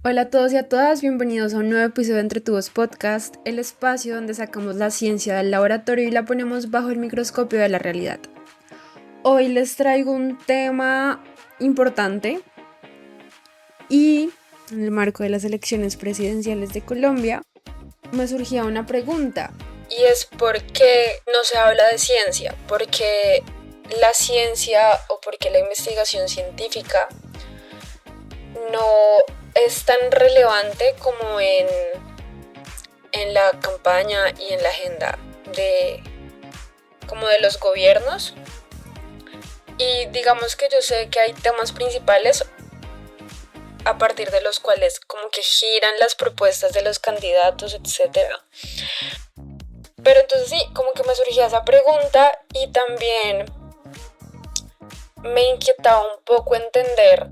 Hola a todos y a todas, bienvenidos a un nuevo episodio de Entre Tubos Podcast, el espacio donde sacamos la ciencia del laboratorio y la ponemos bajo el microscopio de la realidad. Hoy les traigo un tema importante y en el marco de las elecciones presidenciales de Colombia me surgía una pregunta y es ¿por qué no se habla de ciencia? ¿Por qué la ciencia o por qué la investigación científica no es tan relevante como en la campaña y en la agenda de como de los gobiernos? Y digamos que yo sé que hay temas principales a partir de los cuales como que giran las propuestas de los candidatos, etcétera. Pero entonces sí, como que me surgía esa pregunta y también me inquietaba un poco entender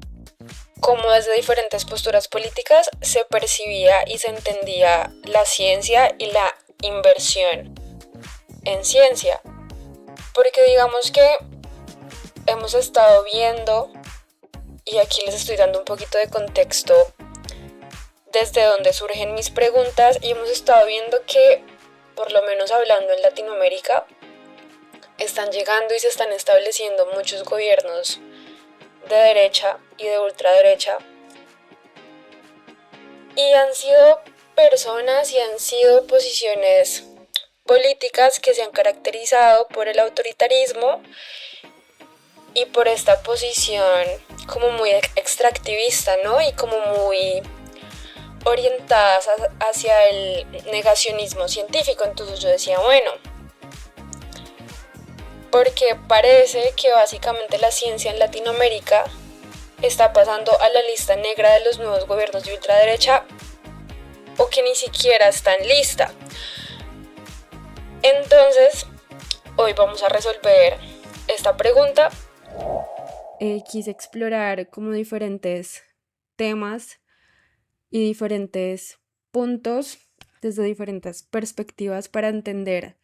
cómo desde diferentes posturas políticas se percibía y se entendía la ciencia y la inversión en ciencia. Porque digamos que hemos estado viendo, y aquí les estoy dando un poquito de contexto desde donde surgen mis preguntas, y hemos estado viendo que, por lo menos hablando en Latinoamérica, están llegando y se están estableciendo muchos gobiernos de derecha y de ultraderecha, y han sido personas y han sido posiciones políticas que se han caracterizado por el autoritarismo y por esta posición como muy extractivista, ¿no? Y como muy orientadas hacia el negacionismo científico. Entonces yo decía, bueno, porque parece que básicamente la ciencia en Latinoamérica está pasando a la lista negra de los nuevos gobiernos de ultraderecha o que ni siquiera está en lista. Entonces, hoy vamos a resolver esta pregunta. Quise explorar como diferentes temas y diferentes puntos desde diferentes perspectivas para entender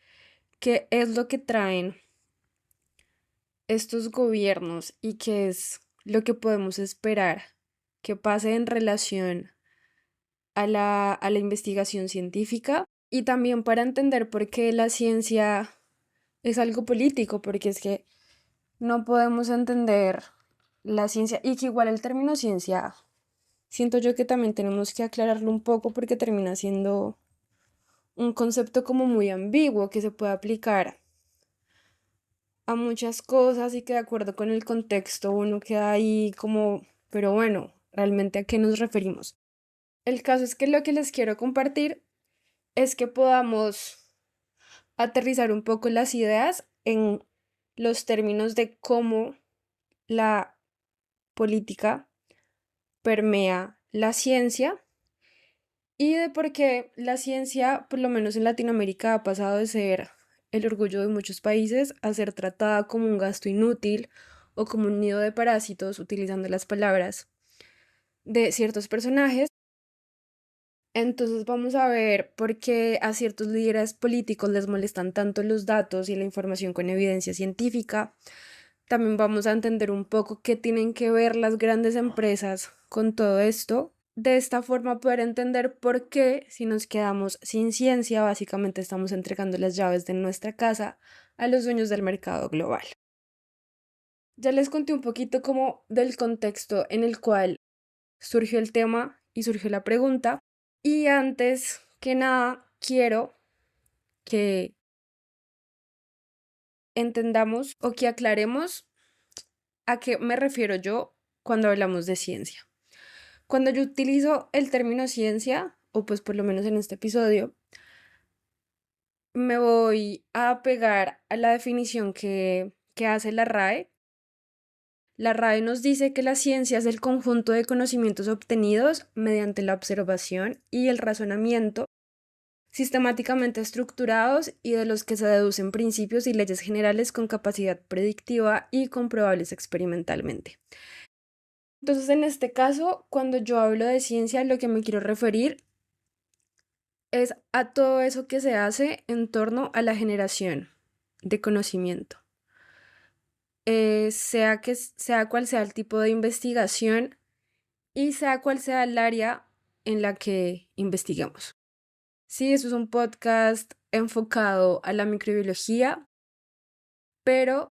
qué es lo que traen estos gobiernos y qué es lo que podemos esperar que pase en relación a la investigación científica y también para entender por qué la ciencia es algo político, porque es que no podemos entender la ciencia y que igual el término ciencia siento yo que también tenemos que aclararlo un poco porque termina siendo un concepto como muy ambiguo que se puede aplicar a muchas cosas y que de acuerdo con el contexto uno queda ahí como, pero bueno, ¿realmente a qué nos referimos? El caso es que lo que les quiero compartir es que podamos aterrizar un poco las ideas en los términos de cómo la política permea la ciencia y de por qué la ciencia, por lo menos en Latinoamérica, ha pasado de ser el orgullo de muchos países a ser tratada como un gasto inútil o como un nido de parásitos, utilizando las palabras de ciertos personajes. Entonces vamos a ver por qué a ciertos líderes políticos les molestan tanto los datos y la información con evidencia científica. También vamos a entender un poco qué tienen que ver las grandes empresas con todo esto. De esta forma poder entender por qué si nos quedamos sin ciencia, básicamente estamos entregando las llaves de nuestra casa a los dueños del mercado global. Ya les conté un poquito como del contexto en el cual surgió el tema y surgió la pregunta. Y antes que nada, quiero que entendamos o que aclaremos a qué me refiero yo cuando hablamos de ciencia. Cuando yo utilizo el término ciencia, o pues por lo menos en este episodio, me voy a pegar a la definición que hace la RAE. La RAE nos dice que la ciencia es el conjunto de conocimientos obtenidos mediante la observación y el razonamiento sistemáticamente estructurados y de los que se deducen principios y leyes generales con capacidad predictiva y comprobables experimentalmente. Entonces, en este caso, cuando yo hablo de ciencia, lo que me quiero referir es a todo eso que se hace en torno a la generación de conocimiento. Sea cual sea el tipo de investigación y sea cual sea el área en la que investiguemos. Sí, eso es un podcast enfocado a la microbiología, pero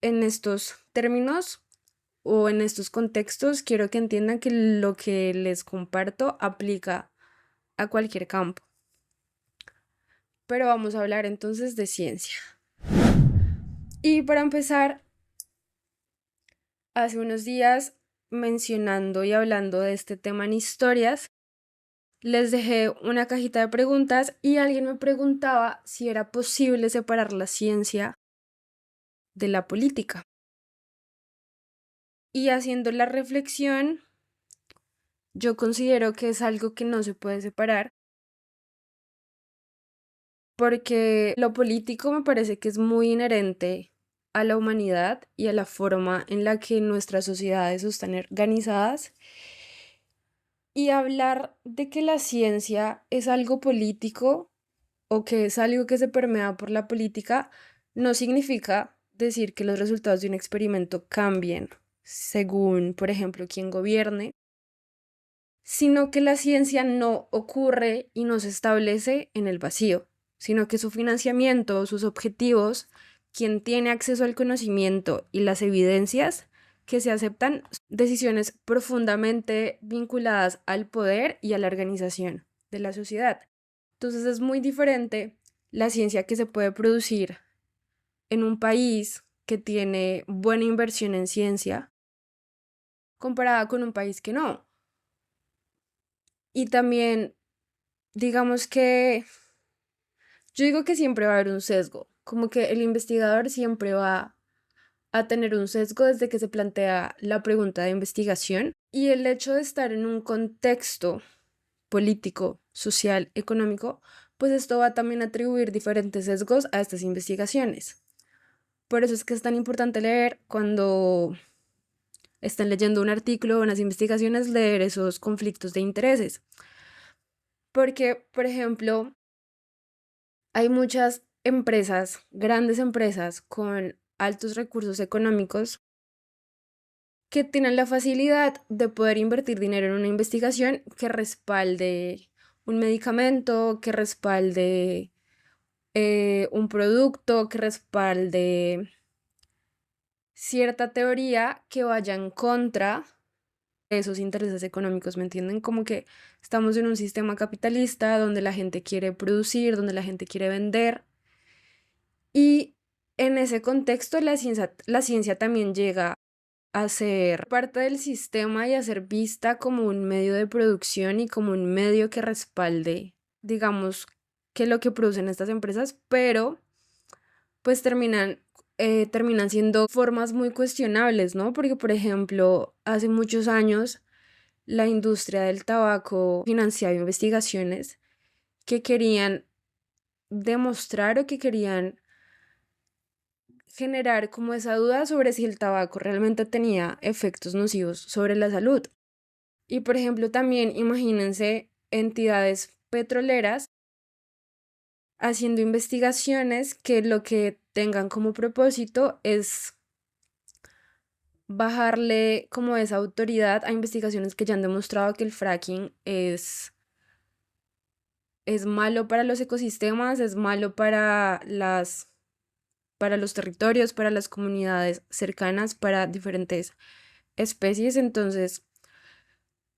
en estos términos o en estos contextos quiero que entiendan que lo que les comparto aplica a cualquier campo. Pero vamos a hablar entonces de ciencia. Y para empezar, hace unos días, mencionando y hablando de este tema en historias, les dejé una cajita de preguntas y alguien me preguntaba si era posible separar la ciencia de la política. Y haciendo la reflexión, yo considero que es algo que no se puede separar porque lo político me parece que es muy inherente a la humanidad y a la forma en la que nuestras sociedades están organizadas. Y hablar de que la ciencia es algo político o que es algo que se permea por la política no significa decir que los resultados de un experimento cambien según, por ejemplo, quién gobierne, sino que la ciencia no ocurre y no se establece en el vacío, sino que su financiamiento, sus objetivos, quien tiene acceso al conocimiento y las evidencias que se aceptan, decisiones profundamente vinculadas al poder y a la organización de la sociedad. Entonces es muy diferente la ciencia que se puede producir en un país que tiene buena inversión en ciencia comparada con un país que no. Y también, digamos que yo digo que siempre va a haber un sesgo, como que el investigador siempre va a tener un sesgo desde que se plantea la pregunta de investigación y el hecho de estar en un contexto político, social, económico, pues esto va también a atribuir diferentes sesgos a estas investigaciones. Por eso es que es tan importante leer cuando están leyendo un artículo o unas investigaciones, leer esos conflictos de intereses. Porque, por ejemplo, hay muchas empresas, grandes empresas con altos recursos económicos que tienen la facilidad de poder invertir dinero en una investigación que respalde un medicamento, que respalde un producto, que respalde cierta teoría que vaya en contra de esos intereses económicos, ¿me entienden? Como que estamos en un sistema capitalista donde la gente quiere producir, donde la gente quiere vender y en ese contexto la ciencia también llega a ser parte del sistema y a ser vista como un medio de producción y como un medio que respalde, digamos, que lo que producen estas empresas, pero pues terminan siendo formas muy cuestionables, ¿no? Porque, por ejemplo, hace muchos años la industria del tabaco financiaba investigaciones que querían demostrar o que querían generar como esa duda sobre si el tabaco realmente tenía efectos nocivos sobre la salud. Y por ejemplo, también imagínense entidades petroleras haciendo investigaciones que lo que tengan como propósito es bajarle como esa autoridad a investigaciones que ya han demostrado que el fracking es malo para los ecosistemas, es malo para los territorios, para las comunidades cercanas, para diferentes especies. Entonces,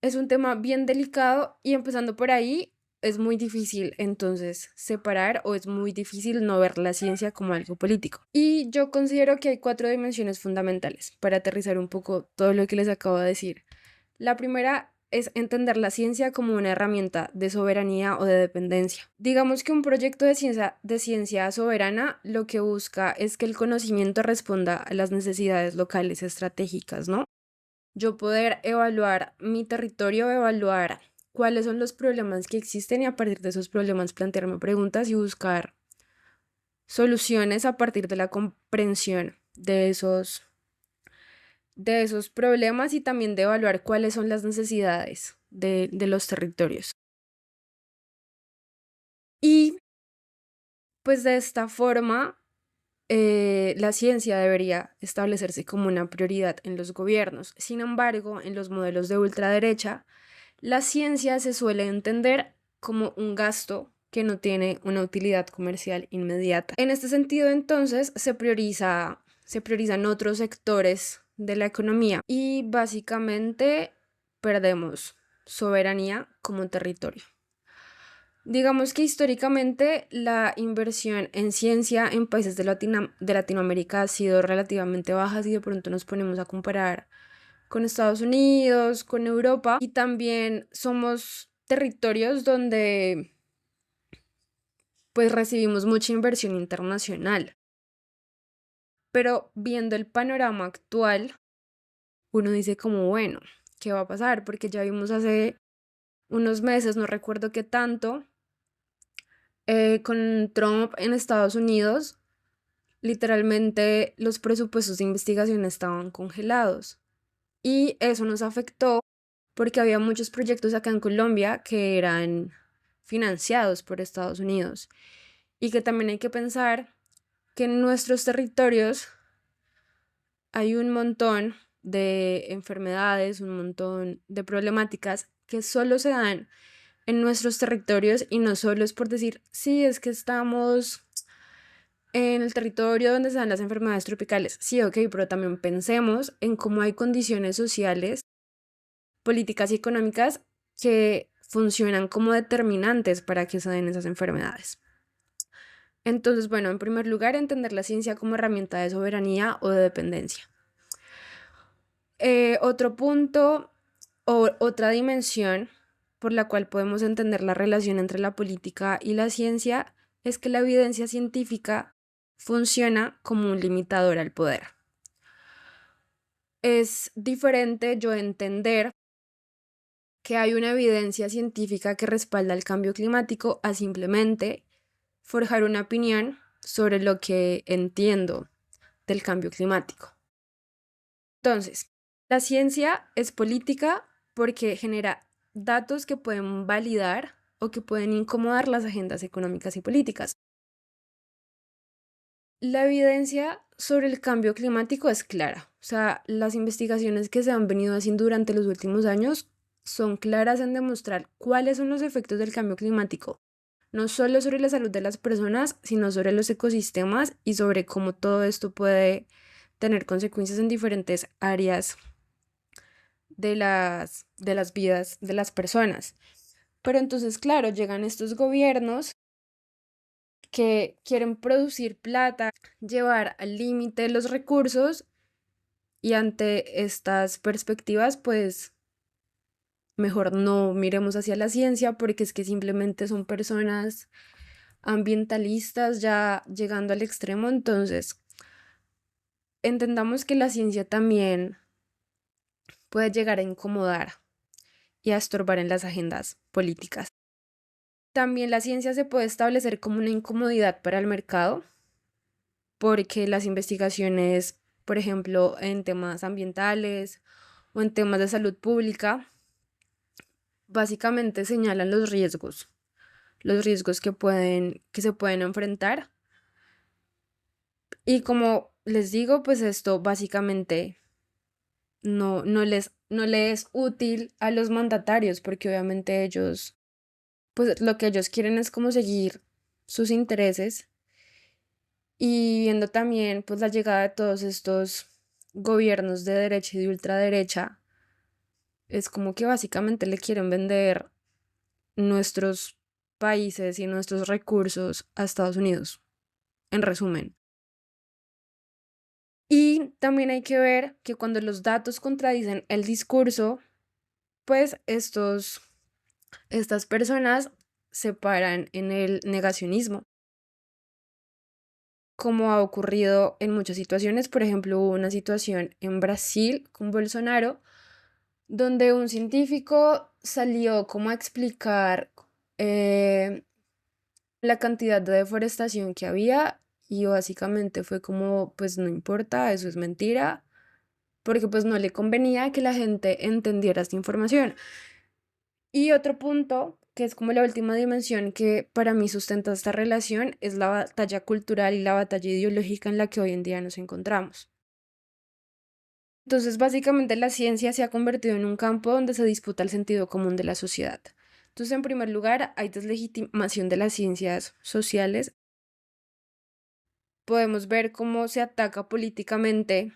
es un tema bien delicado y empezando por ahí, es muy difícil entonces separar o es muy difícil no ver la ciencia como algo político. Y yo considero que hay 4 dimensiones fundamentales para aterrizar un poco todo lo que les acabo de decir. La primera es entender la ciencia como una herramienta de soberanía o de dependencia. Digamos que un proyecto de ciencia soberana lo que busca es que el conocimiento responda a las necesidades locales estratégicas, ¿no? Yo poder evaluar mi territorio, evaluar cuáles son los problemas que existen y a partir de esos problemas plantearme preguntas y buscar soluciones a partir de la comprensión de esos problemas y también de evaluar cuáles son las necesidades de los territorios. Y pues de esta forma, la ciencia debería establecerse como una prioridad en los gobiernos. Sin embargo, en los modelos de ultraderecha, La ciencia se suele entender como un gasto que no tiene una utilidad comercial inmediata. En este sentido, entonces, se priorizan otros sectores de la economía y básicamente perdemos soberanía como territorio. Digamos que históricamente la inversión en ciencia en países de Latinoamérica ha sido relativamente baja si de pronto nos ponemos a comparar con Estados Unidos, con Europa, y también somos territorios donde pues recibimos mucha inversión internacional. Pero viendo el panorama actual, uno dice como, bueno, ¿qué va a pasar? Porque ya vimos hace unos meses, no recuerdo qué tanto, con Trump en Estados Unidos, literalmente los presupuestos de investigación estaban congelados. Y eso nos afectó porque había muchos proyectos acá en Colombia que eran financiados por Estados Unidos. Y que también hay que pensar que en nuestros territorios hay un montón de enfermedades, un montón de problemáticas que solo se dan en nuestros territorios y no solo es por decir, sí, es que estamos en el territorio donde se dan las enfermedades tropicales. Sí, ok, pero también pensemos en cómo hay condiciones sociales, políticas y económicas que funcionan como determinantes para que se den esas enfermedades. Entonces, bueno, en primer lugar, entender la ciencia como herramienta de soberanía o de dependencia. Otro punto o otra dimensión por la cual podemos entender la relación entre la política y la ciencia es que la evidencia científica funciona como un limitador al poder. Es diferente yo entender que hay una evidencia científica que respalda el cambio climático a simplemente forjar una opinión sobre lo que entiendo del cambio climático. Entonces, la ciencia es política porque genera datos que pueden validar o que pueden incomodar las agendas económicas y políticas. La evidencia sobre el cambio climático es clara. O sea, las investigaciones que se han venido haciendo durante los últimos años son claras en demostrar cuáles son los efectos del cambio climático, no solo sobre la salud de las personas, sino sobre los ecosistemas y sobre cómo todo esto puede tener consecuencias en diferentes áreas de las vidas de las personas. Pero entonces, claro, llegan estos gobiernos que quieren producir plata, llevar al límite los recursos y ante estas perspectivas, pues mejor no miremos hacia la ciencia porque es que simplemente son personas ambientalistas ya llegando al extremo. Entonces, entendamos que la ciencia también puede llegar a incomodar y a estorbar en las agendas políticas. También la ciencia se puede establecer como una incomodidad para el mercado, porque las investigaciones, por ejemplo, en temas ambientales o en temas de salud pública, básicamente señalan los riesgos que se pueden enfrentar. Y como les digo, pues esto básicamente no les es útil a los mandatarios, porque obviamente ellos, pues lo que ellos quieren es como seguir sus intereses. Y viendo también pues la llegada de todos estos gobiernos de derecha y de ultraderecha, es como que básicamente le quieren vender nuestros países y nuestros recursos a Estados Unidos, en resumen. Y también hay que ver que cuando los datos contradicen el discurso, pues estas personas se paran en el negacionismo, como ha ocurrido en muchas situaciones. Por ejemplo, hubo una situación en Brasil con Bolsonaro, donde un científico salió como a explicar eh, la cantidad de deforestación que había y básicamente fue como, pues no importa, eso es mentira, porque pues no le convenía que la gente entendiera esta información. Y otro punto, que es como la última dimensión que para mí sustenta esta relación, es la batalla cultural y la batalla ideológica en la que hoy en día nos encontramos. Entonces, básicamente la ciencia se ha convertido en un campo donde se disputa el sentido común de la sociedad. Entonces, en primer lugar, hay deslegitimación de las ciencias sociales. Podemos ver cómo se ataca políticamente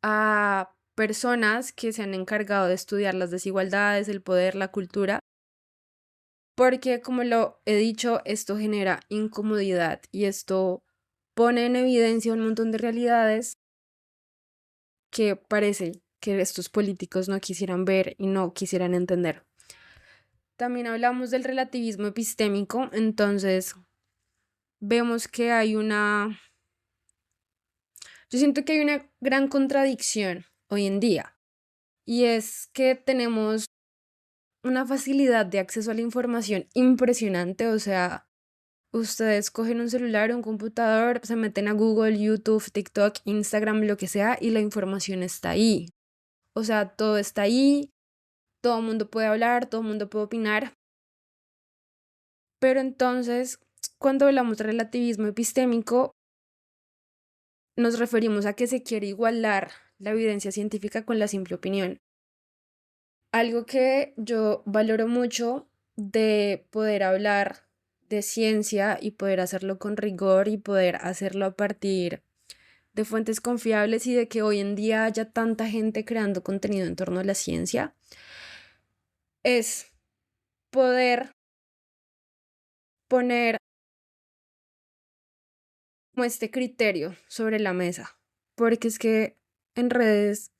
a personas que se han encargado de estudiar las desigualdades, el poder, la cultura, porque como lo he dicho, esto genera incomodidad y esto pone en evidencia un montón de realidades que parece que estos políticos no quisieran ver y no quisieran entender. También hablamos del relativismo epistémico, entonces vemos que yo siento que hay una gran contradicción hoy en día, y es que tenemos una facilidad de acceso a la información impresionante. O sea, ustedes cogen un celular, un computador, se meten a Google, YouTube, TikTok, Instagram, lo que sea, y la información está ahí. O sea, todo está ahí, todo el mundo puede hablar, todo el mundo puede opinar, pero entonces, cuando hablamos de relativismo epistémico, nos referimos a que se quiere igualar la evidencia científica con la simple opinión. Algo que yo valoro mucho de poder hablar de ciencia y poder hacerlo con rigor y poder hacerlo a partir de fuentes confiables y de que hoy en día haya tanta gente creando contenido en torno a la ciencia, es poder poner como este criterio sobre la mesa. Porque es que en redes,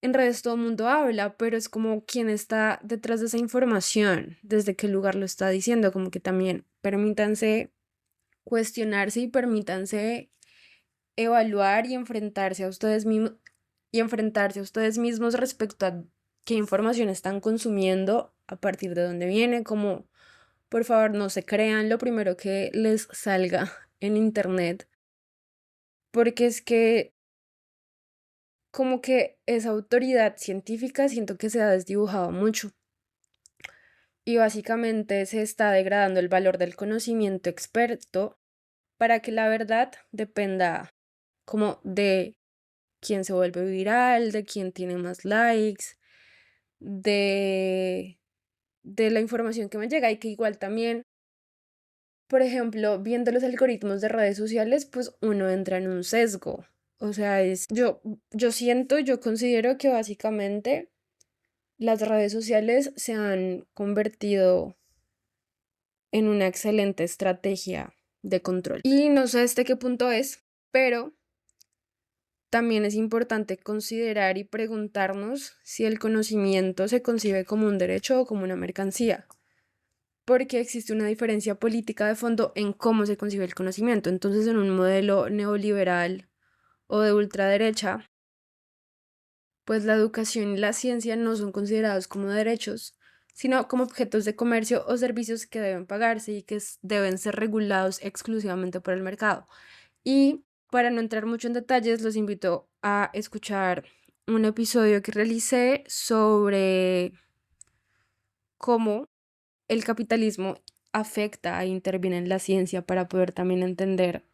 en redes todo el mundo habla, pero es como quién está detrás de esa información, desde qué lugar lo está diciendo, como que también permítanse cuestionarse y permítanse evaluar y enfrentarse a ustedes mismos respecto a qué información están consumiendo, a partir de dónde viene, como por favor no se crean lo primero que les salga en internet, porque es que como que esa autoridad científica siento que se ha desdibujado mucho y básicamente se está degradando el valor del conocimiento experto para que la verdad dependa como de quién se vuelve viral, de quién tiene más likes, de, de la información que me llega y que igual también, por ejemplo, viendo los algoritmos de redes sociales, pues uno entra en un sesgo. O sea, yo considero que básicamente las redes sociales se han convertido en una excelente estrategia de control. Y no sé hasta qué punto es, pero también es importante considerar y preguntarnos si el conocimiento se concibe como un derecho o como una mercancía, porque existe una diferencia política de fondo en cómo se concibe el conocimiento. Entonces, en un modelo neoliberal o de ultraderecha, pues la educación y la ciencia no son considerados como derechos, sino como objetos de comercio o servicios que deben pagarse y que deben ser regulados exclusivamente por el mercado. Y para no entrar mucho en detalles, los invito a escuchar un episodio que realicé sobre cómo el capitalismo afecta e interviene en la ciencia, para poder también entender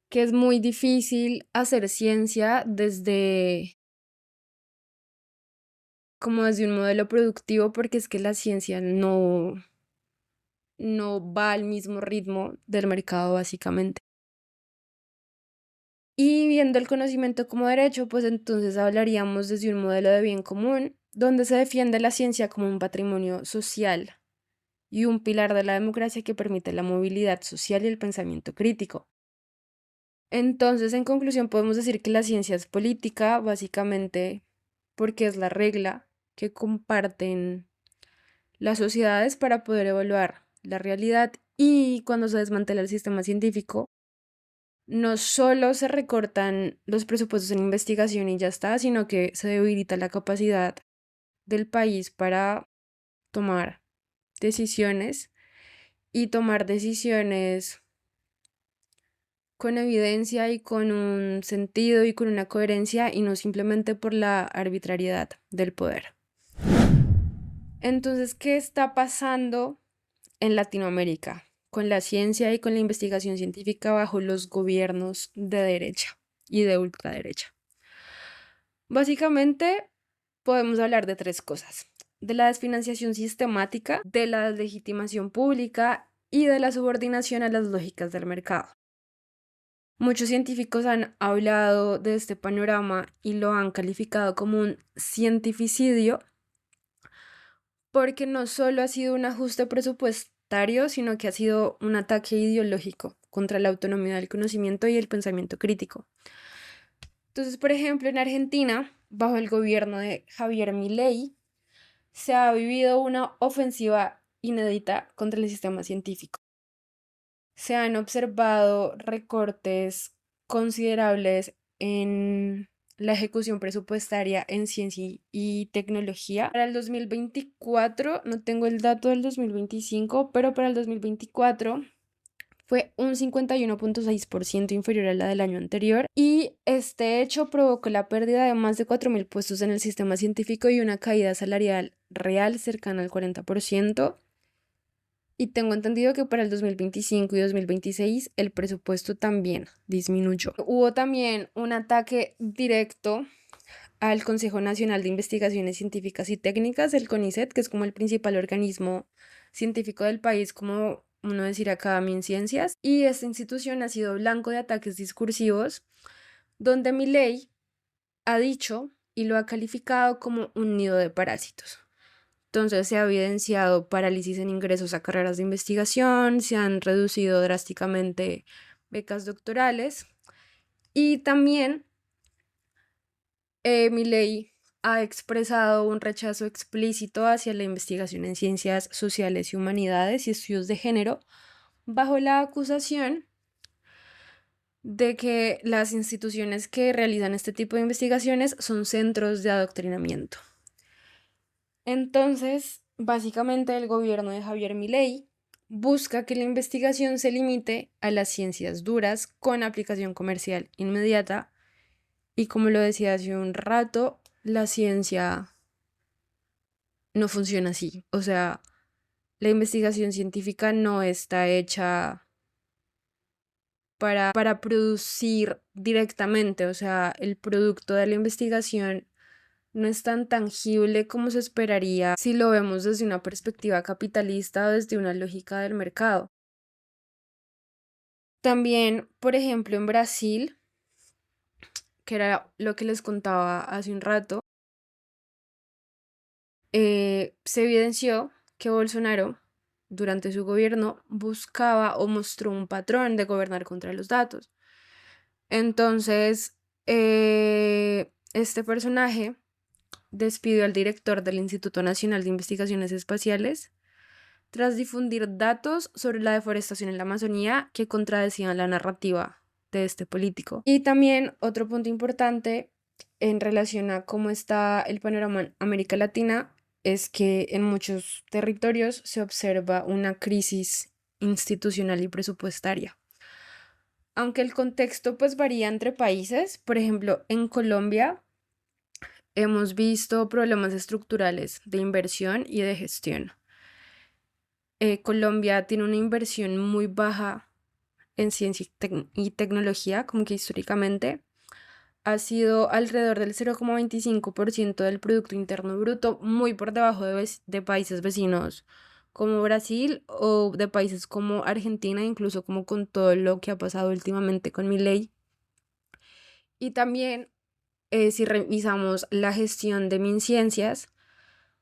que es muy difícil hacer ciencia desde un modelo productivo, porque es que la ciencia no va al mismo ritmo del mercado básicamente. Y viendo el conocimiento como derecho, pues entonces hablaríamos desde un modelo de bien común, donde se defiende la ciencia como un patrimonio social y un pilar de la democracia que permite la movilidad social y el pensamiento crítico. Entonces, en conclusión, podemos decir que la ciencia es política, básicamente porque es la regla que comparten las sociedades para poder evaluar la realidad, y cuando se desmantela el sistema científico, no solo se recortan los presupuestos en investigación y ya está, sino que se debilita la capacidad del país para tomar decisiones y tomar decisiones con evidencia y con un sentido y con una coherencia, y no simplemente por la arbitrariedad del poder. Entonces, ¿qué está pasando en Latinoamérica con la ciencia y con la investigación científica bajo los gobiernos de derecha? y de ultraderecha. Básicamente, podemos hablar de tres cosas: de la desfinanciación sistemática, de la deslegitimación pública y de la subordinación a las lógicas del mercado. Muchos científicos han hablado de este panorama y lo han calificado como un cientificidio porque no solo ha sido un ajuste presupuestario, sino que ha sido un ataque ideológico contra la autonomía del conocimiento y el pensamiento crítico. Entonces, por ejemplo, en Argentina, bajo el gobierno de Javier Milei, se ha vivido una ofensiva inédita contra el sistema científico. Se han observado recortes considerables en la ejecución presupuestaria en ciencia y tecnología. Para el 2024, no tengo el dato del 2025, pero para el 2024 fue un 51,6% inferior a la del año anterior, y este hecho provocó la pérdida de más de 4.000 puestos en el sistema científico y una caída salarial real cercana al 40%. Y tengo entendido que para el 2025 y 2026 el presupuesto también disminuyó. Hubo también un ataque directo al Consejo Nacional de Investigaciones Científicas y Técnicas, el CONICET, que es como el principal organismo científico del país, como uno decir acá, MinCiencias. Y esta institución ha sido blanco de ataques discursivos, donde Milei ha dicho y lo ha calificado como un nido de parásitos. Entonces se ha evidenciado parálisis en ingresos a carreras de investigación, se han reducido drásticamente becas doctorales y también Milei ha expresado un rechazo explícito hacia la investigación en ciencias sociales y humanidades y estudios de género, bajo la acusación de que las instituciones que realizan este tipo de investigaciones son centros de adoctrinamiento. Entonces, básicamente el gobierno de Javier Milei busca que la investigación se limite a las ciencias duras con aplicación comercial inmediata, y como lo decía hace un rato, la ciencia no funciona así. O sea, la investigación científica no está hecha para producir directamente. O sea, el producto de la investigación no es tan tangible como se esperaría si lo vemos desde una perspectiva capitalista o desde una lógica del mercado. También, por ejemplo, en Brasil, que era lo que les contaba hace un rato, se evidenció que Bolsonaro, durante su gobierno, buscaba o mostró un patrón de gobernar contra los datos. Entonces, este personaje despidió al director del Instituto Nacional de Investigaciones Espaciales tras difundir datos sobre la deforestación en la Amazonía que contradecían la narrativa de este político. Y también otro punto importante en relación a cómo está el panorama en América Latina es que en muchos territorios se observa una crisis institucional y presupuestaria. Aunque el contexto pues varía entre países. Por ejemplo, en Colombia hemos visto problemas estructurales de inversión y de gestión. Colombia tiene una inversión muy baja en ciencia y tecnología, como que históricamente ha sido alrededor del 0,25% del Producto Interno Bruto, muy por debajo de países vecinos como Brasil o de países como Argentina, incluso como con todo lo que ha pasado últimamente con Milei. Y también, si revisamos la gestión de MinCiencias,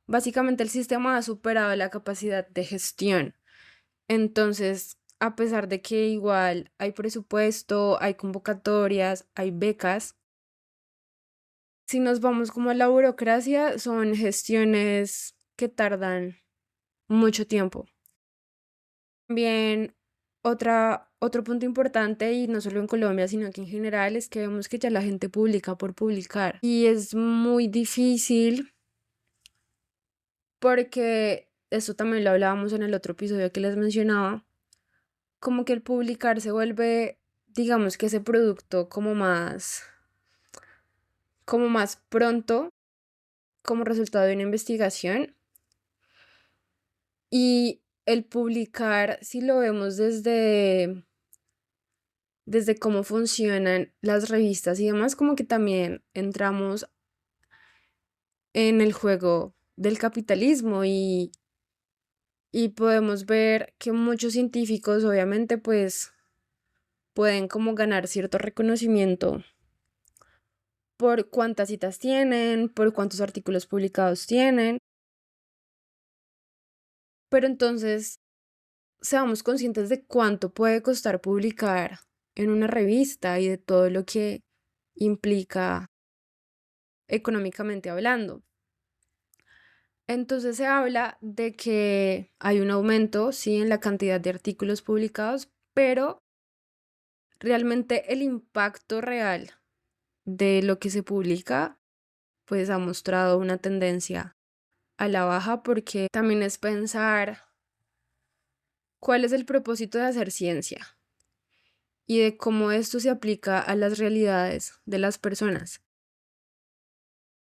básicamente el sistema ha superado la capacidad de gestión. Entonces, a pesar de que igual hay presupuesto, hay convocatorias, hay becas, si nos vamos como a la burocracia, son gestiones que tardan mucho tiempo. También otro punto importante, y no solo en Colombia, sino que en general, es que vemos que ya la gente publica por publicar. Y es muy difícil porque eso también lo hablábamos en el otro episodio que les mencionaba, como que el publicar se vuelve, digamos que ese producto como más pronto, como resultado de una investigación. Y el publicar, si lo vemos desde cómo funcionan las revistas y demás, como que también entramos en el juego del capitalismo y podemos ver que muchos científicos obviamente pues pueden como ganar cierto reconocimiento por cuántas citas tienen, por cuántos artículos publicados tienen, pero entonces seamos conscientes de cuánto puede costar publicar en una revista y de todo lo que implica económicamente hablando. Entonces se habla de que hay un aumento, sí, en la cantidad de artículos publicados, pero realmente el impacto real de lo que se publica, pues ha mostrado una tendencia a la baja porque también es pensar cuál es el propósito de hacer ciencia y de cómo esto se aplica a las realidades de las personas.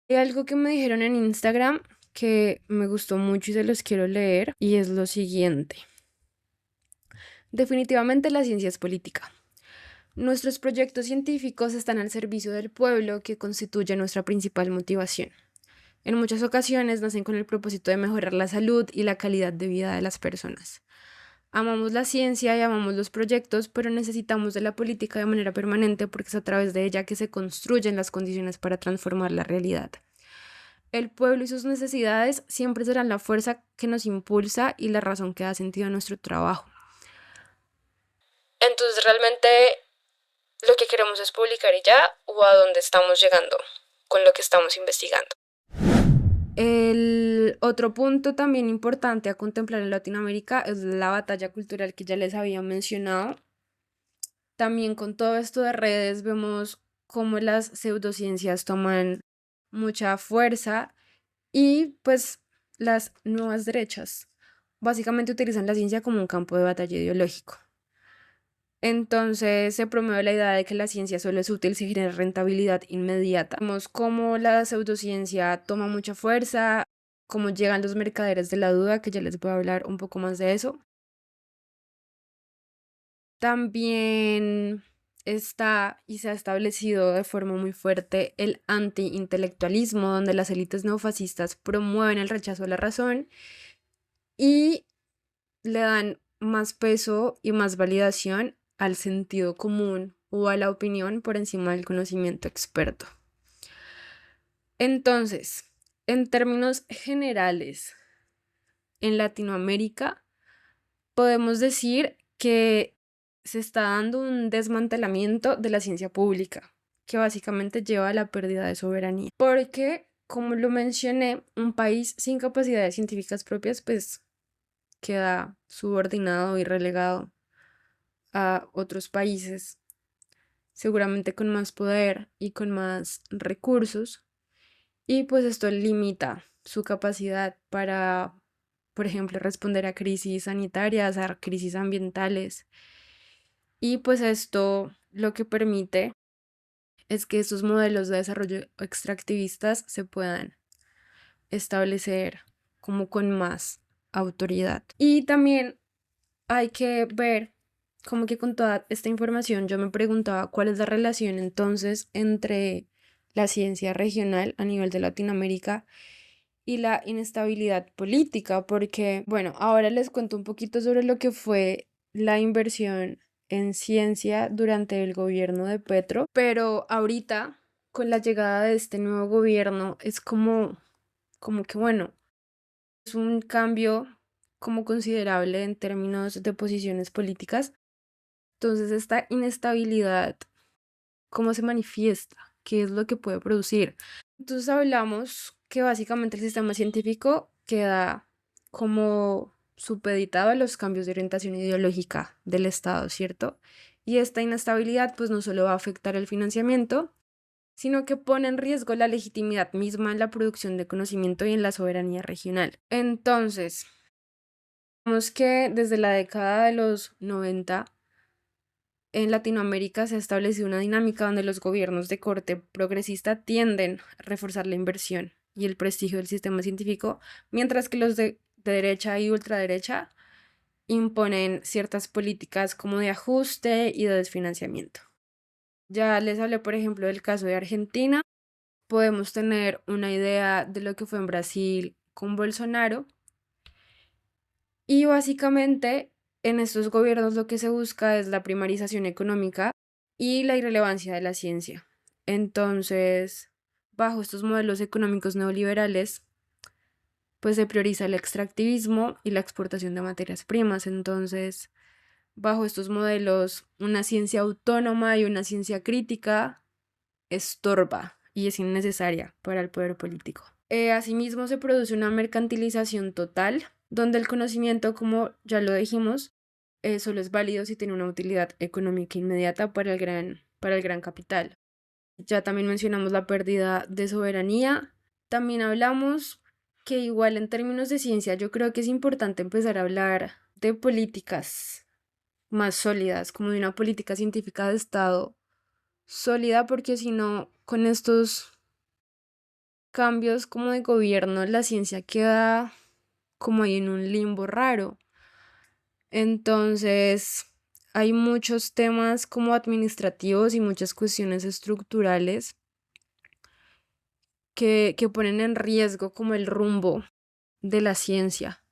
Hay algo que me dijeron en Instagram que me gustó mucho y se los quiero leer y es lo siguiente. Definitivamente la ciencia es política. Nuestros proyectos científicos están al servicio del pueblo, que constituye nuestra principal motivación. En muchas ocasiones nacen con el propósito de mejorar la salud y la calidad de vida de las personas. Amamos la ciencia y amamos los proyectos, pero necesitamos de la política de manera permanente porque es a través de ella que se construyen las condiciones para transformar la realidad. El pueblo y sus necesidades siempre serán la fuerza que nos impulsa y la razón que da sentido a nuestro trabajo. Entonces, realmente lo que queremos es publicar y ya, o a dónde estamos llegando con lo que estamos investigando. El otro punto también importante a contemplar en Latinoamérica es la batalla cultural que ya les había mencionado. También con todo esto de redes vemos cómo las pseudociencias toman mucha fuerza y pues las nuevas derechas básicamente utilizan la ciencia como un campo de batalla ideológico. Entonces se promueve la idea de que la ciencia solo es útil si genera rentabilidad inmediata. Vemos cómo la pseudociencia toma mucha fuerza, cómo llegan los mercaderes de la duda, que ya les voy a hablar un poco más de eso. También está y se ha establecido de forma muy fuerte el anti-intelectualismo, donde las élites neofascistas promueven el rechazo a la razón y le dan más peso y más validación al sentido común o a la opinión por encima del conocimiento experto. Entonces, en términos generales, en Latinoamérica podemos decir que se está dando un desmantelamiento de la ciencia pública, que básicamente lleva a la pérdida de soberanía. Porque, como lo mencioné, un país sin capacidades científicas propias, pues queda subordinado y relegado a otros países, seguramente con más poder y con más recursos, y pues esto limita su capacidad para, por ejemplo, responder a crisis sanitarias, a crisis ambientales, y pues esto lo que permite es que estos modelos de desarrollo extractivistas se puedan establecer como con más autoridad. Y también hay que ver como que con toda esta información yo me preguntaba cuál es la relación entonces entre la ciencia regional a nivel de Latinoamérica y la inestabilidad política, porque, bueno, ahora les cuento un poquito sobre lo que fue la inversión en ciencia durante el gobierno de Petro, pero ahorita, con la llegada de este nuevo gobierno, es como que, bueno, es un cambio como considerable en términos de posiciones políticas. Entonces, esta inestabilidad, ¿cómo se manifiesta? ¿Qué es lo que puede producir? Entonces hablamos que básicamente el sistema científico queda como supeditado a los cambios de orientación ideológica del Estado, ¿cierto? Y esta inestabilidad pues no solo va a afectar el financiamiento, sino que pone en riesgo la legitimidad misma en la producción de conocimiento y en la soberanía regional. Entonces, vemos que desde la década de los 90 en Latinoamérica se ha establecido una dinámica donde los gobiernos de corte progresista tienden a reforzar la inversión y el prestigio del sistema científico, mientras que los de derecha y ultraderecha imponen ciertas políticas como de ajuste y de desfinanciamiento. Ya les hablé, por ejemplo, del caso de Argentina. Podemos tener una idea de lo que fue en Brasil con Bolsonaro. Y básicamente en estos gobiernos lo que se busca es la primarización económica y la irrelevancia de la ciencia. Entonces, bajo estos modelos económicos neoliberales, pues se prioriza el extractivismo y la exportación de materias primas. Entonces, bajo estos modelos, una ciencia autónoma y una ciencia crítica estorba y es innecesaria para el poder político. Asimismo, se produce una mercantilización total, donde el conocimiento, como ya lo dijimos, solo es válido si tiene una utilidad económica inmediata para el gran capital. Ya también mencionamos la pérdida de soberanía. También hablamos que igual en términos de ciencia, yo creo que es importante empezar a hablar de políticas más sólidas, como de una política científica de Estado sólida, porque si no, con estos cambios como de gobierno, la ciencia queda como ahí en un limbo raro. Entonces, hay muchos temas como administrativos y muchas cuestiones estructurales que ponen en riesgo como el rumbo de la ciencia.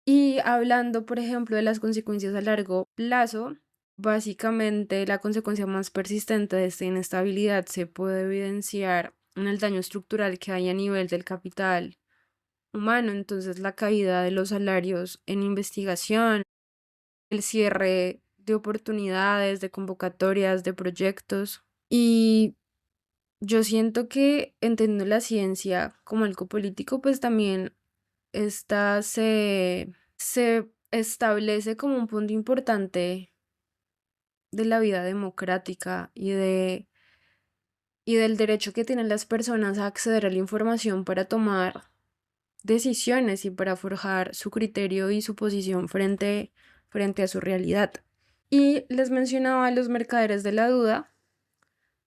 Y hablando, por ejemplo, de las consecuencias a largo plazo, básicamente la consecuencia más persistente de esta inestabilidad se puede evidenciar en el daño estructural que hay a nivel del capital humano. Entonces, la caída de los salarios en investigación, el cierre de oportunidades, de convocatorias, de proyectos. Y yo siento que entendiendo la ciencia como algo político, pues también esta se establece como un punto importante de la vida democrática y del derecho que tienen las personas a acceder a la información para tomar decisiones y para forjar su criterio y su posición frente a su realidad. Y les mencionaba a los mercaderes de la duda,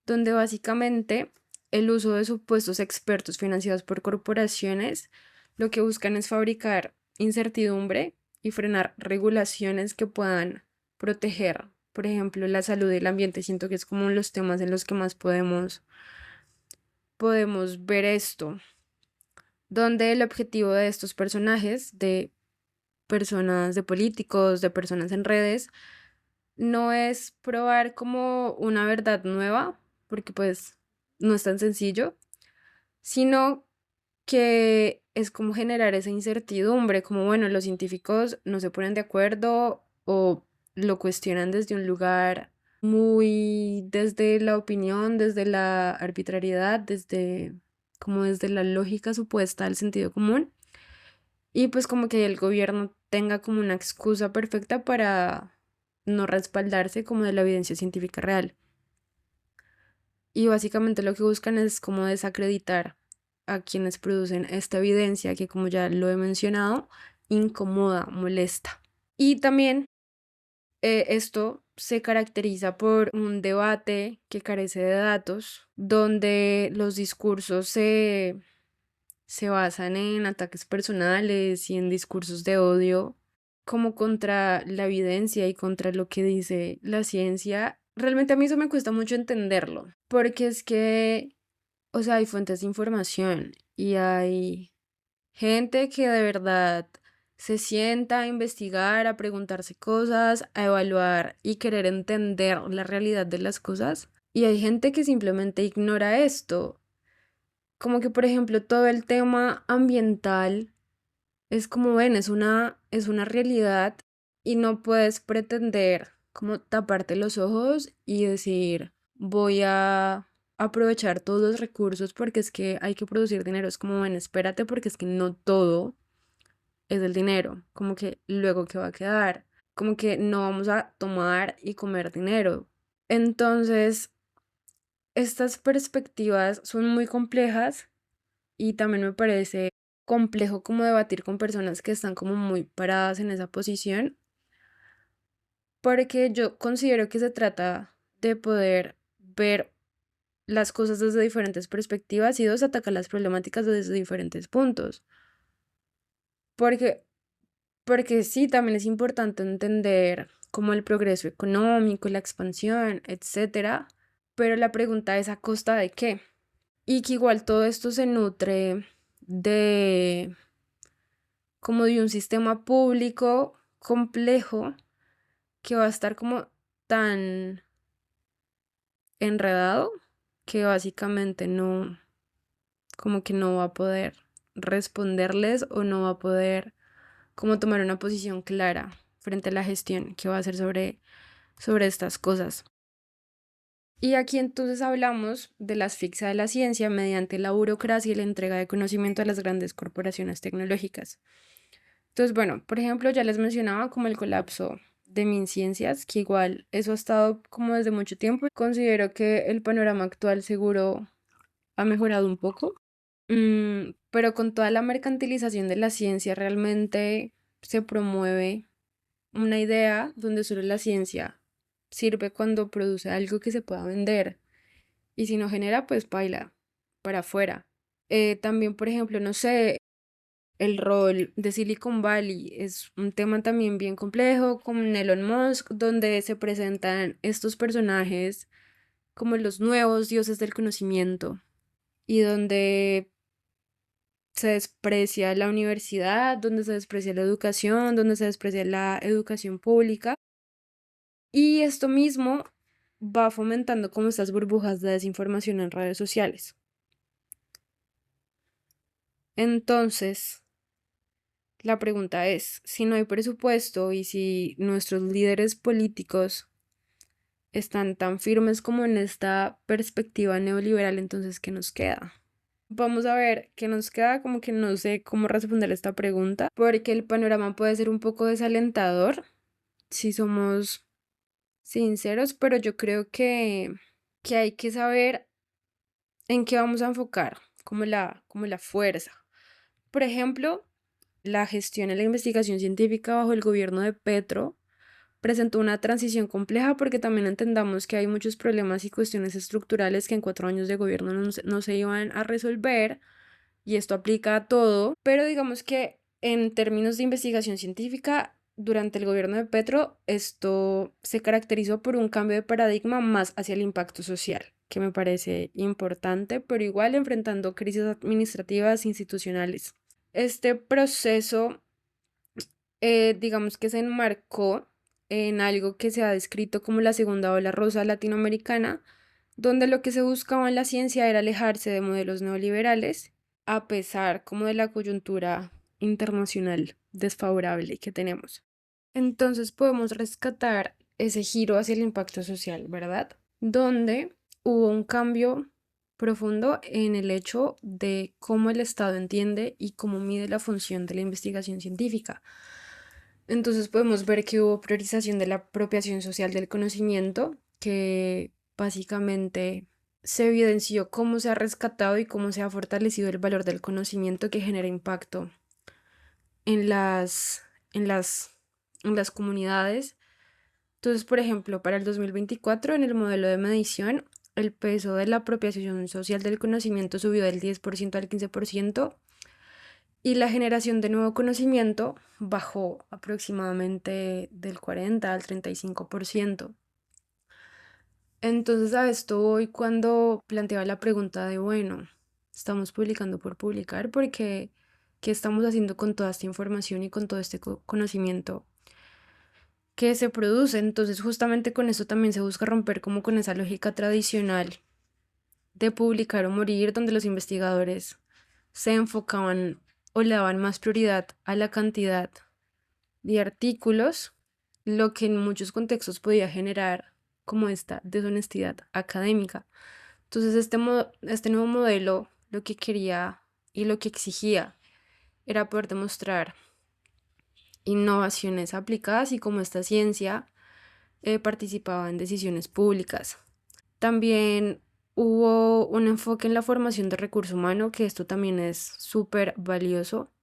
donde básicamente el uso de supuestos expertos financiados por corporaciones lo que buscan es fabricar incertidumbre y frenar regulaciones que puedan proteger, por ejemplo, la salud y el ambiente. Siento que es como los temas en los que más podemos ver esto, donde el objetivo de estos personajes, de personas, de políticos, de personas en redes, no es probar como una verdad nueva, porque pues no es tan sencillo, sino que es como generar esa incertidumbre, como bueno, los científicos no se ponen de acuerdo o lo cuestionan desde un lugar muy desde la opinión, desde la arbitrariedad, desde la lógica supuesta, el sentido común, y pues como que el gobierno tenga como una excusa perfecta para no respaldarse como de la evidencia científica real. Y básicamente lo que buscan es como desacreditar a quienes producen esta evidencia que, como ya lo he mencionado, incomoda, molesta. Y también esto se caracteriza por un debate que carece de datos, donde los discursos se basan en ataques personales y en discursos de odio como contra la evidencia y contra lo que dice la ciencia. Realmente a mí eso me cuesta mucho entenderlo, porque es que, o sea, hay fuentes de información y hay gente que de verdad se sienta a investigar, a preguntarse cosas, a evaluar y querer entender la realidad de las cosas. Y hay gente que simplemente ignora esto. Como que, por ejemplo, todo el tema ambiental es como ven, es una realidad y no puedes pretender como taparte los ojos y decir voy a aprovechar todos los recursos porque es que hay que producir dinero. Es como ven, espérate porque es que no todo es el dinero. Como que luego qué va a quedar. Como que no vamos a tomar y comer dinero. Entonces, estas perspectivas son muy complejas y también me parece complejo como debatir con personas que están como muy paradas en esa posición, porque yo considero que se trata de poder ver las cosas desde diferentes perspectivas y dos, atacar las problemáticas desde diferentes puntos. Porque porque sí, también es importante entender como el progreso económico, la expansión, etcétera, pero la pregunta es ¿a costa de qué? Y que igual todo esto se nutre de como de un sistema público complejo que va a estar como tan enredado que básicamente no, como que no va a poder responderles o no va a poder como tomar una posición clara frente a la gestión que va a hacer sobre estas cosas. Y aquí entonces hablamos de la asfixia de la ciencia mediante la burocracia y la entrega de conocimiento a las grandes corporaciones tecnológicas. Entonces, bueno, por ejemplo, ya les mencionaba como el colapso de MinCiencias, que igual eso ha estado como desde mucho tiempo. Considero que el panorama actual seguro ha mejorado un poco, pero con toda la mercantilización de la ciencia realmente se promueve una idea donde solo la ciencia sirve cuando produce algo que se pueda vender y si no genera, pues baila para afuera. También, por ejemplo, no sé, el rol de Silicon Valley es un tema también bien complejo, con Elon Musk, donde se presentan estos personajes como los nuevos dioses del conocimiento y donde se desprecia la universidad, donde se desprecia la educación, donde se desprecia la educación pública. Y esto mismo va fomentando como estas burbujas de desinformación en redes sociales. Entonces, la pregunta es, si no hay presupuesto y si nuestros líderes políticos están tan firmes como en esta perspectiva neoliberal, entonces, ¿qué nos queda? Vamos a ver qué nos queda, como que no sé cómo responder esta pregunta, porque el panorama puede ser un poco desalentador si somos sinceros, pero yo creo que hay que saber en qué vamos a enfocar, como la fuerza. Por ejemplo, la gestión y la investigación científica bajo el gobierno de Petro presentó una transición compleja porque también entendamos que hay muchos problemas y cuestiones estructurales que en 4 años de gobierno no se iban a resolver y esto aplica a todo, pero digamos que en términos de investigación científica, durante el gobierno de Petro, esto se caracterizó por un cambio de paradigma más hacia el impacto social, que me parece importante, pero igual enfrentando crisis administrativas e institucionales. Este proceso, digamos que se enmarcó en algo que se ha descrito como la segunda ola rosa latinoamericana, donde lo que se buscaba en la ciencia era alejarse de modelos neoliberales, a pesar como de la coyuntura internacional desfavorable que tenemos. Entonces podemos rescatar ese giro hacia el impacto social, ¿verdad? Donde hubo un cambio profundo en el hecho de cómo el Estado entiende y cómo mide la función de la investigación científica. Entonces podemos ver que hubo priorización de la apropiación social del conocimiento, que básicamente se evidenció cómo se ha rescatado y cómo se ha fortalecido el valor del conocimiento que genera impacto en en las, en las comunidades. Entonces, por ejemplo, para el 2024, en el modelo de medición, el peso de la apropiación social del conocimiento subió del 10% al 15% y la generación de nuevo conocimiento bajó aproximadamente del 40 al 35%. Entonces a esto voy cuando planteaba la pregunta de, bueno, estamos publicando por publicar porque ¿qué estamos haciendo con toda esta información y con todo este conocimiento que se produce? Entonces justamente con eso también se busca romper como con esa lógica tradicional de publicar o morir, donde los investigadores se enfocaban o le daban más prioridad a la cantidad de artículos, lo que en muchos contextos podía generar como esta deshonestidad académica. Entonces este nuevo modelo lo que quería y lo que exigía era poder demostrar innovaciones aplicadas y cómo esta ciencia participaba en decisiones públicas. También hubo un enfoque en la formación de recurso humano, que esto también es súper valioso,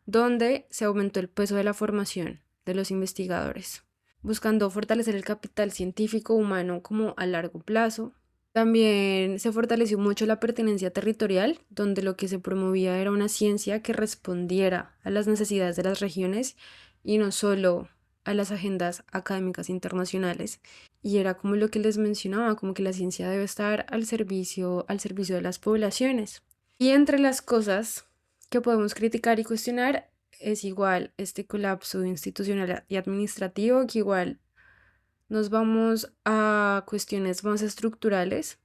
donde se aumentó el peso de la formación de los investigadores, buscando fortalecer el capital científico humano como a largo plazo. También se fortaleció mucho la pertenencia territorial, donde lo que se promovía era una ciencia que respondiera a las necesidades de las regiones y no solo a las agendas académicas internacionales. Y era como lo que les mencionaba, como que la ciencia debe estar al servicio de las poblaciones. Y entre las cosas que podemos criticar y cuestionar es igual este colapso institucional y administrativo, que igual nos vamos a cuestiones más estructurales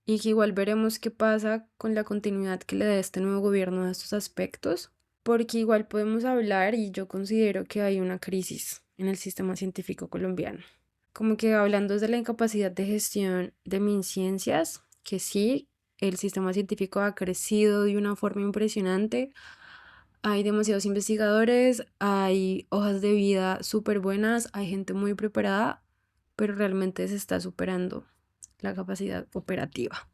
y que igual veremos qué pasa con la continuidad que le da este nuevo gobierno a estos aspectos, porque igual podemos hablar y yo considero que hay una crisis en el sistema científico colombiano. Como que hablando desde la incapacidad de gestión de MinCiencias, que sí, el sistema científico ha crecido de una forma impresionante. Hay demasiados investigadores, hay hojas de vida súper buenas, hay gente muy preparada, pero realmente se está superando la capacidad operativa.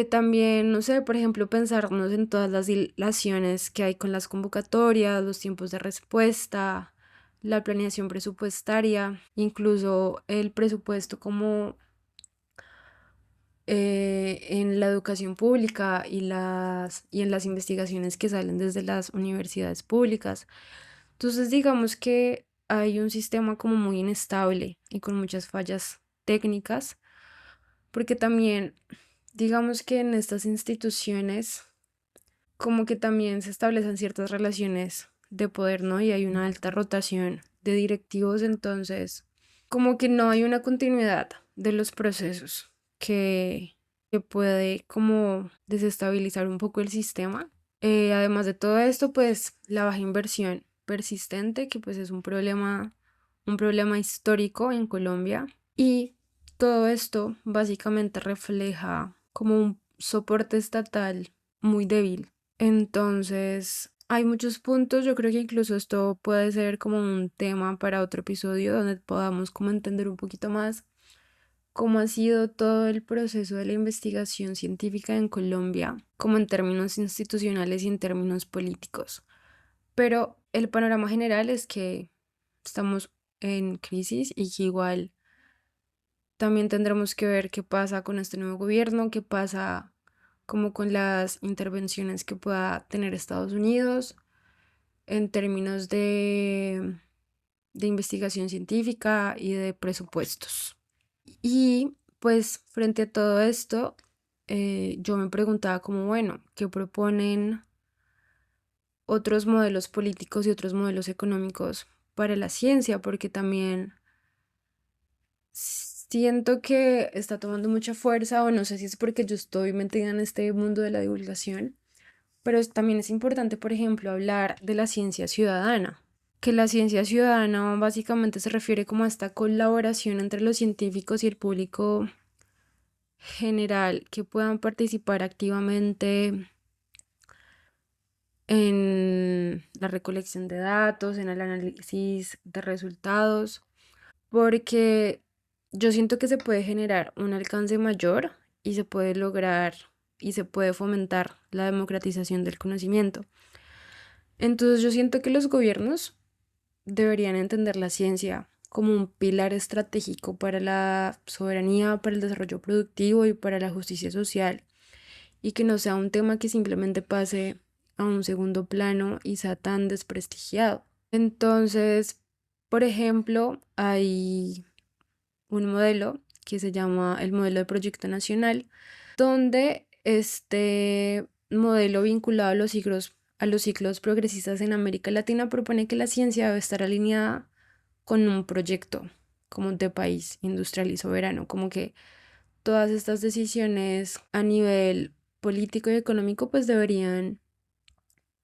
También, no sé, por ejemplo, pensarnos en todas las dilaciones que hay con las convocatorias, los tiempos de respuesta, la planeación presupuestaria, incluso el presupuesto como en la educación pública y en las investigaciones que salen desde las universidades públicas. Entonces, digamos que hay un sistema como muy inestable y con muchas fallas técnicas, porque también, digamos que en estas instituciones, como que también se establecen ciertas relaciones de poder, ¿no? Y hay una alta rotación de directivos, entonces, como que no hay una continuidad de los procesos que puede como desestabilizar un poco el sistema. Además de todo esto, pues la baja inversión persistente, que pues es un problema histórico en Colombia. Y todo esto básicamente refleja como un soporte estatal muy débil. Entonces, hay muchos puntos, yo creo que incluso esto puede ser como un tema para otro episodio donde podamos como entender un poquito más cómo ha sido todo el proceso de la investigación científica en Colombia, como en términos institucionales y en términos políticos. Pero el panorama general es que estamos en crisis y que igual también tendremos que ver qué pasa con este nuevo gobierno, qué pasa como con las intervenciones que pueda tener Estados Unidos en términos de investigación científica y de presupuestos. Y pues frente a todo esto, yo me preguntaba como, bueno, ¿qué proponen otros modelos políticos y otros modelos económicos para la ciencia? Porque también siento que está tomando mucha fuerza, o no sé si es porque yo estoy metida en este mundo de la divulgación, pero también es importante, por ejemplo, hablar de la ciencia ciudadana, que la ciencia ciudadana básicamente se refiere como a esta colaboración entre los científicos y el público general, que puedan participar activamente en la recolección de datos, en el análisis de resultados, porque yo siento que se puede generar un alcance mayor y se puede lograr y se puede fomentar la democratización del conocimiento. Entonces yo siento que los gobiernos deberían entender la ciencia como un pilar estratégico para la soberanía, para el desarrollo productivo y para la justicia social, y que no sea un tema que simplemente pase a un segundo plano y sea tan desprestigiado. Entonces, por ejemplo, hay un modelo que se llama el modelo de proyecto nacional, donde este modelo vinculado a los ciclos progresistas en América Latina propone que la ciencia debe estar alineada con un proyecto como de país industrial y soberano, como que todas estas decisiones a nivel político y económico pues deberían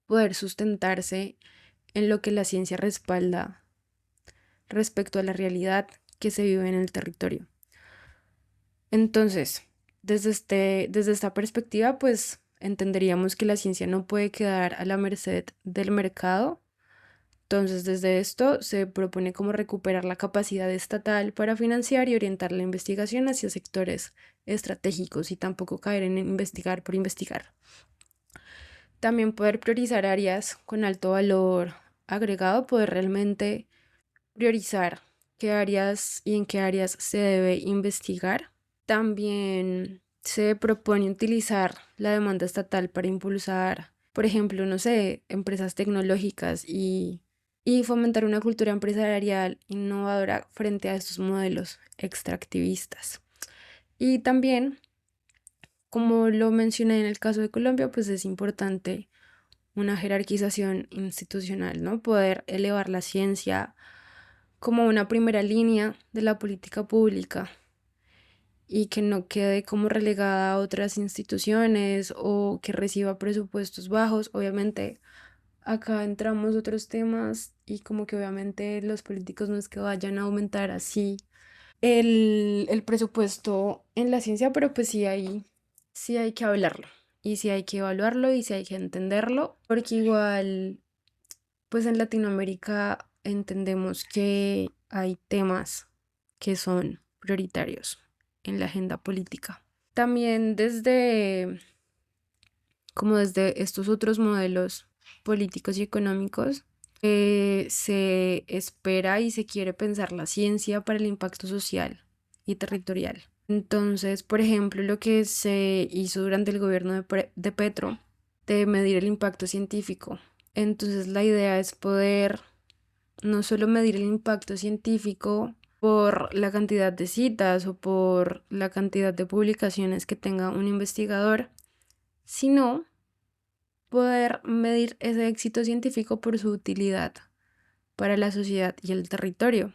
poder sustentarse en lo que la ciencia respalda respecto a la realidad que se vive en el territorio. Entonces, desde esta perspectiva, pues entenderíamos que la ciencia no puede quedar a la merced del mercado. Entonces, desde esto se propone como recuperar la capacidad estatal para financiar y orientar la investigación hacia sectores estratégicos y tampoco caer en investigar por investigar. También poder priorizar áreas con alto valor agregado, poder realmente priorizar qué áreas y en qué áreas se debe investigar. También se propone utilizar la demanda estatal para impulsar, por ejemplo, no sé, empresas tecnológicas y y fomentar una cultura empresarial innovadora frente a estos modelos extractivistas. Y también, como lo mencioné en el caso de Colombia, pues es importante una jerarquización institucional, ¿no? Poder elevar la ciencia como una primera línea de la política pública y que no quede como relegada a otras instituciones o que reciba presupuestos bajos. Obviamente, acá entramos otros temas y como que obviamente los políticos no es que vayan a aumentar así el presupuesto en la ciencia, pero pues sí hay que hablarlo y sí hay que evaluarlo y sí hay que entenderlo, porque igual pues en Latinoamérica entendemos que hay temas que son prioritarios en la agenda política. También desde estos otros modelos políticos y económicos, se espera y se quiere pensar la ciencia para el impacto social y territorial. Entonces, por ejemplo, lo que se hizo durante el gobierno de Petro, de medir el impacto científico. Entonces, la idea es poder no solo medir el impacto científico por la cantidad de citas o por la cantidad de publicaciones que tenga un investigador, sino poder medir ese éxito científico por su utilidad para la sociedad y el territorio.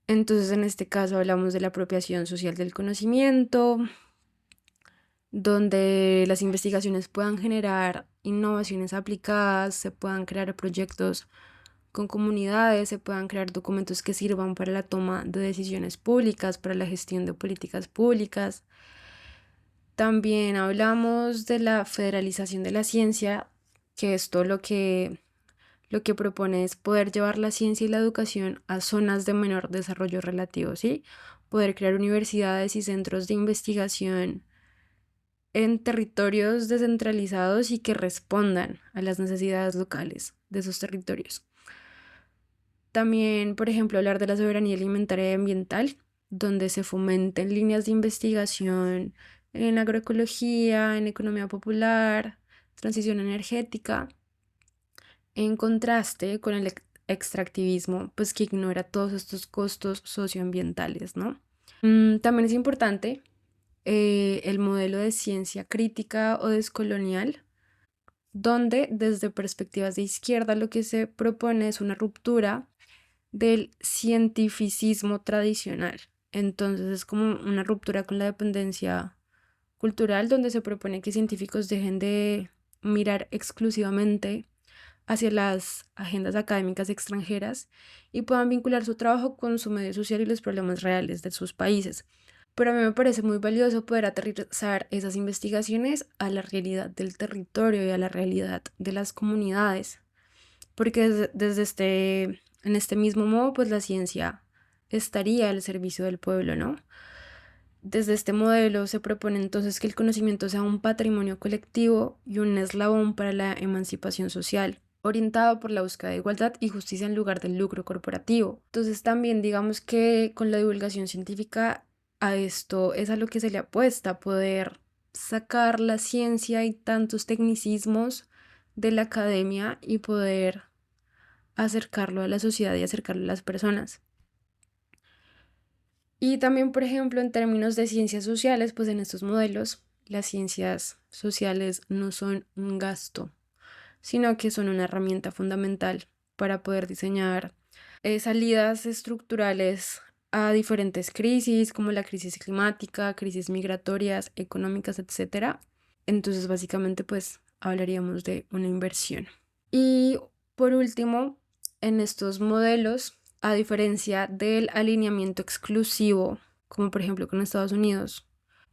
Entonces, en este caso hablamos de la apropiación social del conocimiento, donde las investigaciones puedan generar innovaciones aplicadas, se puedan crear proyectos con comunidades, se puedan crear documentos que sirvan para la toma de decisiones públicas, para la gestión de políticas públicas. También hablamos de la federalización de la ciencia, que esto lo que propone es poder llevar la ciencia y la educación a zonas de menor desarrollo relativo, ¿sí? Poder crear universidades y centros de investigación en territorios descentralizados y que respondan a las necesidades locales de esos territorios. También, por ejemplo, hablar de la soberanía alimentaria y ambiental, donde se fomenten líneas de investigación en agroecología, en economía popular, transición energética, en contraste con el extractivismo, pues que ignora todos estos costos socioambientales, ¿no? También es importante el modelo de ciencia crítica o descolonial, donde desde perspectivas de izquierda lo que se propone es una ruptura del cientificismo tradicional. Entonces es como una ruptura con la dependencia cultural, donde se propone que científicos dejen de mirar exclusivamente hacia las agendas académicas extranjeras y puedan vincular su trabajo con su medio social y los problemas reales de sus países. Pero a mí me parece muy valioso poder aterrizar esas investigaciones a la realidad del territorio y a la realidad de las comunidades, porque en este mismo modo, pues la ciencia estaría al servicio del pueblo, ¿no? Desde este modelo se propone entonces que el conocimiento sea un patrimonio colectivo y un eslabón para la emancipación social, orientado por la búsqueda de igualdad y justicia en lugar del lucro corporativo. Entonces también digamos que con la divulgación científica a esto es a lo que se le apuesta, poder sacar la ciencia y tantos tecnicismos de la academia y poder acercarlo a la sociedad y acercarlo a las personas. Y también, por ejemplo, en términos de ciencias sociales, pues en estos modelos, las ciencias sociales no son un gasto, sino que son una herramienta fundamental para poder diseñar salidas estructurales a diferentes crisis, como la crisis climática, crisis migratorias, económicas, etcétera. Entonces, básicamente, pues hablaríamos de una inversión. Y por último, en estos modelos, a diferencia del alineamiento exclusivo, como por ejemplo con Estados Unidos,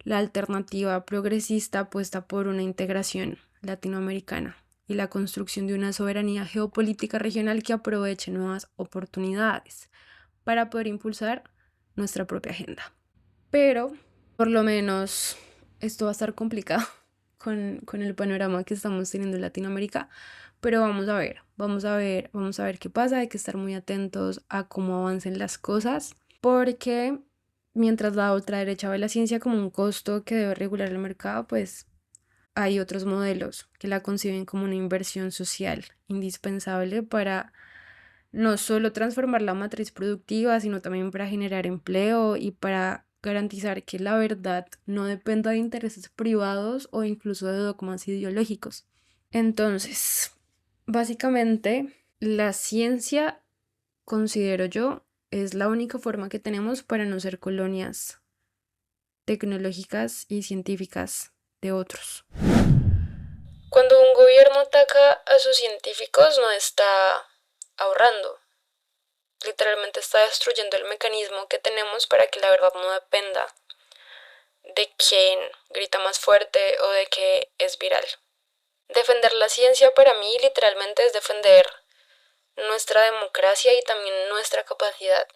la alternativa progresista apuesta por una integración latinoamericana y la construcción de una soberanía geopolítica regional que aproveche nuevas oportunidades para poder impulsar nuestra propia agenda. Pero, por lo menos, esto va a estar complicado con el panorama que estamos teniendo en Latinoamérica, pero vamos a ver qué pasa, hay que estar muy atentos a cómo avancen las cosas, porque mientras la ultraderecha ve la ciencia como un costo que debe regular el mercado, pues hay otros modelos que la conciben como una inversión social indispensable para no solo transformar la matriz productiva, sino también para generar empleo y para garantizar que la verdad no dependa de intereses privados o incluso de dogmas ideológicos. Entonces, básicamente, la ciencia, considero yo, es la única forma que tenemos para no ser colonias tecnológicas y científicas de otros. Cuando un gobierno ataca a sus científicos, no está ahorrando. Literalmente está destruyendo el mecanismo que tenemos para que la verdad no dependa de quién grita más fuerte o de qué es viral. Defender la ciencia para mí literalmente es defender nuestra democracia y también nuestra capacidad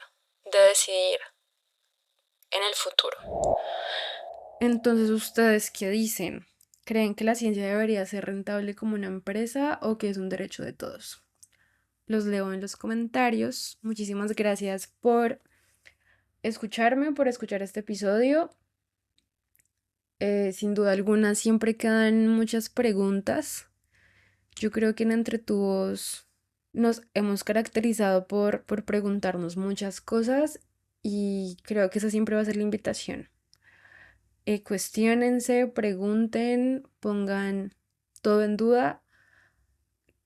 de decidir en el futuro. Entonces, ¿ustedes qué dicen? ¿Creen que la ciencia debería ser rentable como una empresa o que es un derecho de todos? Los leo en los comentarios. Muchísimas gracias por escucharme, por escuchar este episodio. Sin duda alguna, siempre quedan muchas preguntas. Yo creo que en Entretubos nos hemos caracterizado por preguntarnos muchas cosas y creo que esa siempre va a ser la invitación. Cuestiónense, pregunten, pongan todo en duda,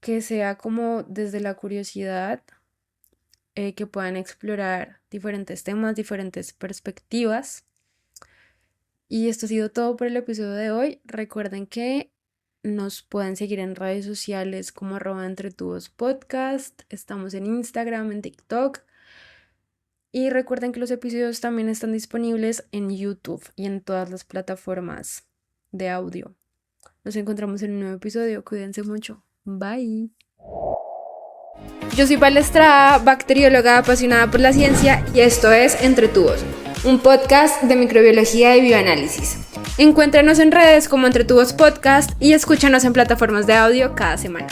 que sea como desde la curiosidad, que puedan explorar diferentes temas, diferentes perspectivas. Y esto ha sido todo por el episodio de hoy. Recuerden que nos pueden seguir en redes sociales como @entretubospodcast. Estamos en Instagram, en TikTok. Y recuerden que los episodios también están disponibles en YouTube y en todas las plataformas de audio. Nos encontramos en un nuevo episodio. Cuídense mucho. Bye. Yo soy Palestra, bacterióloga apasionada por la ciencia, y esto es Entre Tubos, un podcast de microbiología y bioanálisis. Encuéntranos en redes como Entre Tubos Podcast y escúchanos en plataformas de audio cada semana.